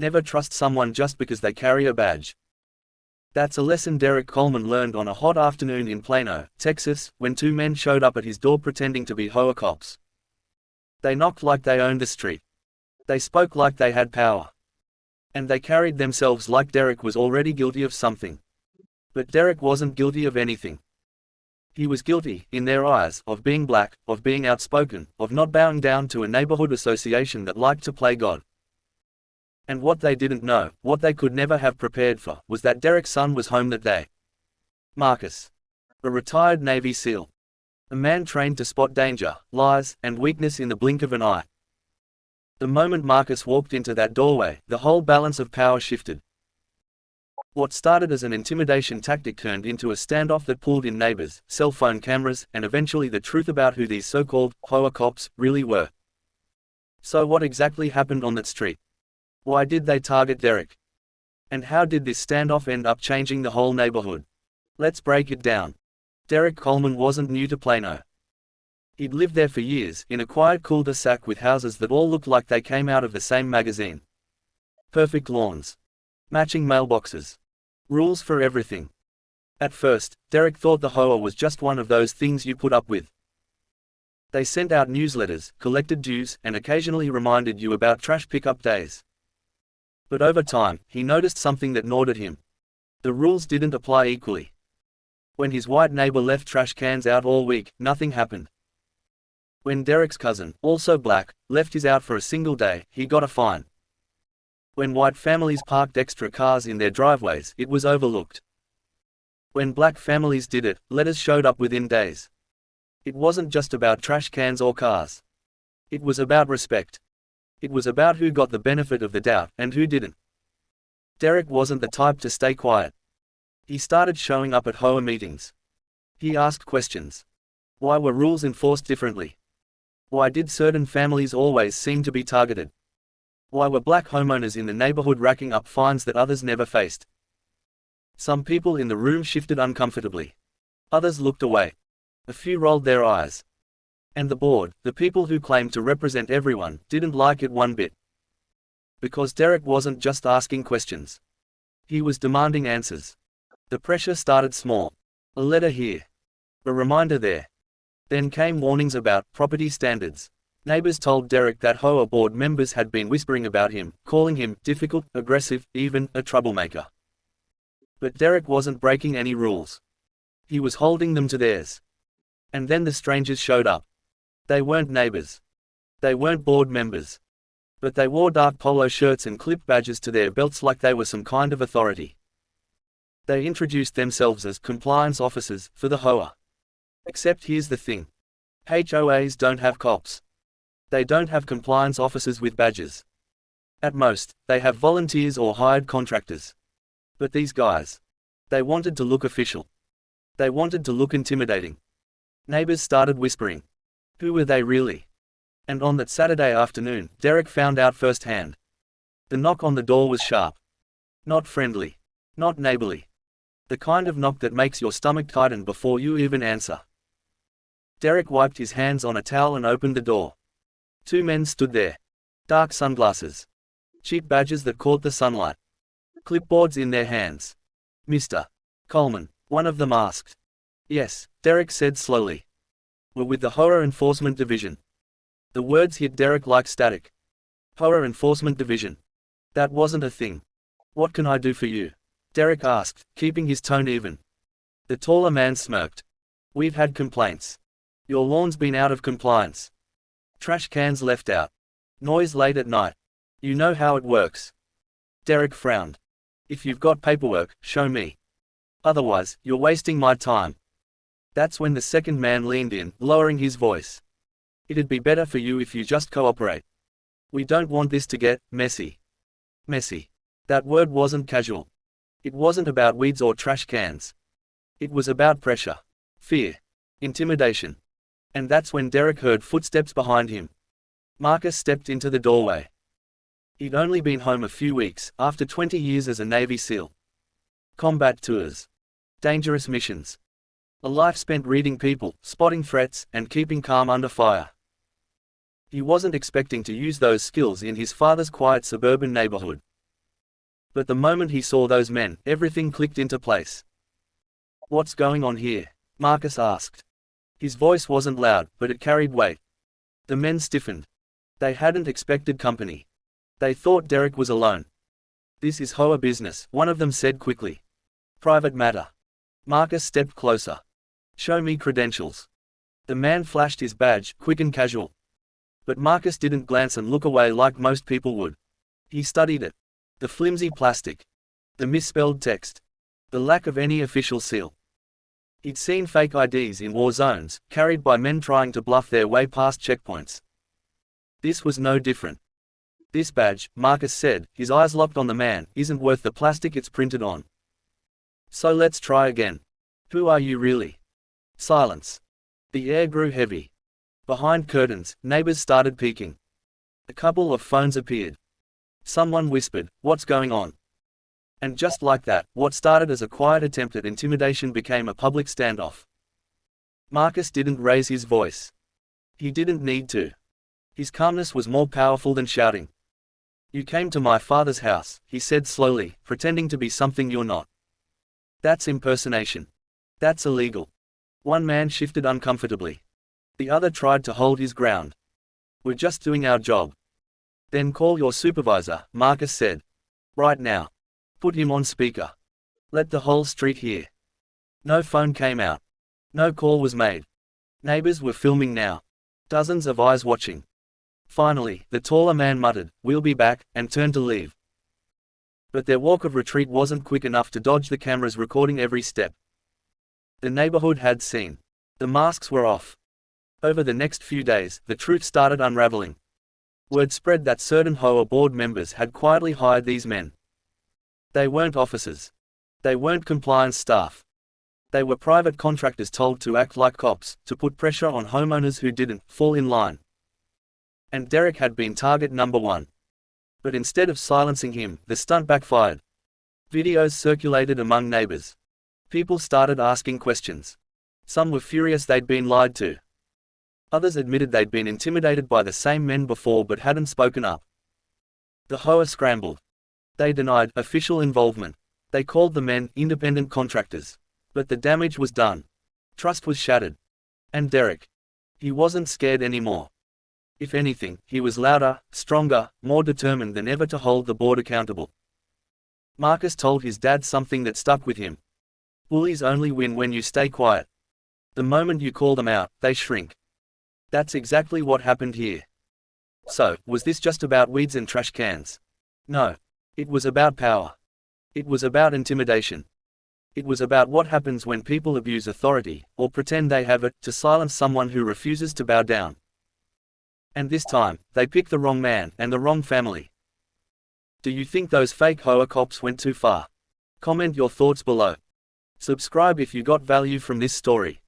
Never trust someone just because they carry a badge. That's a lesson Derrick Coleman learned on a hot afternoon in Plano, Texas, when two men showed up at his door pretending to be HOA cops. They knocked like they owned the street. They spoke like they had power. And they carried themselves like Derrick was already guilty of something. But Derrick wasn't guilty of anything. He was guilty, in their eyes, of being black, of being outspoken, of not bowing down to a neighborhood association that liked to play God. And what they didn't know, what they could never have prepared for, was that Derrick's son was home that day. Marcus. A retired Navy SEAL. A man trained to spot danger, lies, and weakness in the blink of an eye. The moment Marcus walked into that doorway, the whole balance of power shifted. What started as an intimidation tactic turned into a standoff that pulled in neighbors, cell phone cameras, and eventually the truth about who these so-called HOA cops really were. So what exactly happened on that street? Why did they target Derrick? And how did this standoff end up changing the whole neighborhood? Let's break it down. Derrick Coleman wasn't new to Plano. He'd lived there for years, in a quiet cul-de-sac with houses that all looked like they came out of the same magazine. Perfect lawns. Matching mailboxes. Rules for everything. At first, Derrick thought the HOA was just one of those things you put up with. They sent out newsletters, collected dues, and occasionally reminded you about trash pickup days. But over time, he noticed something that gnawed at him. The rules didn't apply equally. When his white neighbor left trash cans out all week, nothing happened. When Derrick's cousin, also black, left his out for a single day, he got a fine. When white families parked extra cars in their driveways, it was overlooked. When black families did it, letters showed up within days. It wasn't just about trash cans or cars. It was about respect. It was about who got the benefit of the doubt and who didn't. Derrick wasn't the type to stay quiet. He started showing up at HOA meetings. He asked questions. Why were rules enforced differently? Why did certain families always seem to be targeted? Why were black homeowners in the neighborhood racking up fines that others never faced? Some people in the room shifted uncomfortably. Others looked away. A few rolled their eyes. And the board, the people who claimed to represent everyone, didn't like it one bit. Because Derrick wasn't just asking questions. He was demanding answers. The pressure started small. A letter here. A reminder there. Then came warnings about property standards. Neighbors told Derrick that HOA board members had been whispering about him, calling him difficult, aggressive, even a troublemaker. But Derrick wasn't breaking any rules. He was holding them to theirs. And then the strangers showed up. They weren't neighbors. They weren't board members. But they wore dark polo shirts and clipped badges to their belts like they were some kind of authority. They introduced themselves as compliance officers for the HOA. Except here's the thing. HOAs don't have cops. They don't have compliance officers with badges. At most, they have volunteers or hired contractors. But these guys. They wanted to look official. They wanted to look intimidating. Neighbors started whispering. Who were they really? And on that Saturday afternoon, Derrick found out firsthand. The knock on the door was sharp. Not friendly. Not neighborly. The kind of knock that makes your stomach tighten before you even answer. Derrick wiped his hands on a towel and opened the door. Two men stood there. Dark sunglasses. Cheap badges that caught the sunlight. Clipboards in their hands. Mr. Coleman, one of them asked. Yes, Derrick said slowly. We're with the HOA Enforcement Division. The words hit Derrick like static. HOA Enforcement Division. That wasn't a thing. What can I do for you? Derrick asked, keeping his tone even. The taller man smirked. We've had complaints. Your lawn's been out of compliance. Trash cans left out. Noise late at night. You know how it works. Derrick frowned. If you've got paperwork, show me. Otherwise, you're wasting my time. That's when the second man leaned in, lowering his voice. It'd be better for you if you just cooperate. We don't want this to get messy. Messy. That word wasn't casual. It wasn't about weeds or trash cans. It was about pressure. Fear. Intimidation. And that's when Derrick heard footsteps behind him. Marcus stepped into the doorway. He'd only been home a few weeks, after 20 years as a Navy SEAL. Combat tours. Dangerous missions. A life spent reading people, spotting threats, and keeping calm under fire. He wasn't expecting to use those skills in his father's quiet suburban neighborhood. But the moment he saw those men, everything clicked into place. "What's going on here?" Marcus asked. His voice wasn't loud, but it carried weight. The men stiffened. They hadn't expected company. They thought Derrick was alone. "This is HOA business," one of them said quickly. "Private matter." Marcus stepped closer. "Show me credentials." The man flashed his badge, quick and casual. But Marcus didn't glance and look away like most people would. He studied it. The flimsy plastic. The misspelled text. The lack of any official seal. He'd seen fake IDs in war zones, carried by men trying to bluff their way past checkpoints. This was no different. "This badge," Marcus said, his eyes locked on the man, "isn't worth the plastic it's printed on. So let's try again. Who are you really?" Silence. The air grew heavy. Behind curtains, neighbors started peeking. A couple of phones appeared. Someone whispered, "What's going on?" And just like that, what started as a quiet attempt at intimidation became a public standoff. Marcus didn't raise his voice. He didn't need to. His calmness was more powerful than shouting. "You came to my father's house," he said slowly, "pretending to be something you're not. That's impersonation. That's illegal." One man shifted uncomfortably. The other tried to hold his ground. "We're just doing our job." "Then call your supervisor," Marcus said. "Right now. Put him on speaker. Let the whole street hear." No phone came out. No call was made. Neighbors were filming now. Dozens of eyes watching. Finally, the taller man muttered, "We'll be back," and turned to leave. But their walk of retreat wasn't quick enough to dodge the cameras recording every step. The neighborhood had seen. The masks were off. Over the next few days, the truth started unraveling. Word spread that certain HOA board members had quietly hired these men. They weren't officers. They weren't compliance staff. They were private contractors told to act like cops, to put pressure on homeowners who didn't fall in line. And Derrick had been target number one. But instead of silencing him, the stunt backfired. Videos circulated among neighbors. People started asking questions. Some were furious they'd been lied to. Others admitted they'd been intimidated by the same men before but hadn't spoken up. The HOA scrambled. They denied official involvement. They called the men independent contractors. But the damage was done. Trust was shattered. And Derrick. He wasn't scared anymore. If anything, he was louder, stronger, more determined than ever to hold the board accountable. Marcus told his dad something that stuck with him. "Bullies only win when you stay quiet. The moment you call them out, they shrink." That's exactly what happened here. So, was this just about weeds and trash cans? No. It was about power. It was about intimidation. It was about what happens when people abuse authority, or pretend they have it, to silence someone who refuses to bow down. And this time, they picked the wrong man, and the wrong family. Do you think those fake HOA cops went too far? Comment your thoughts below. Subscribe if you got value from this story.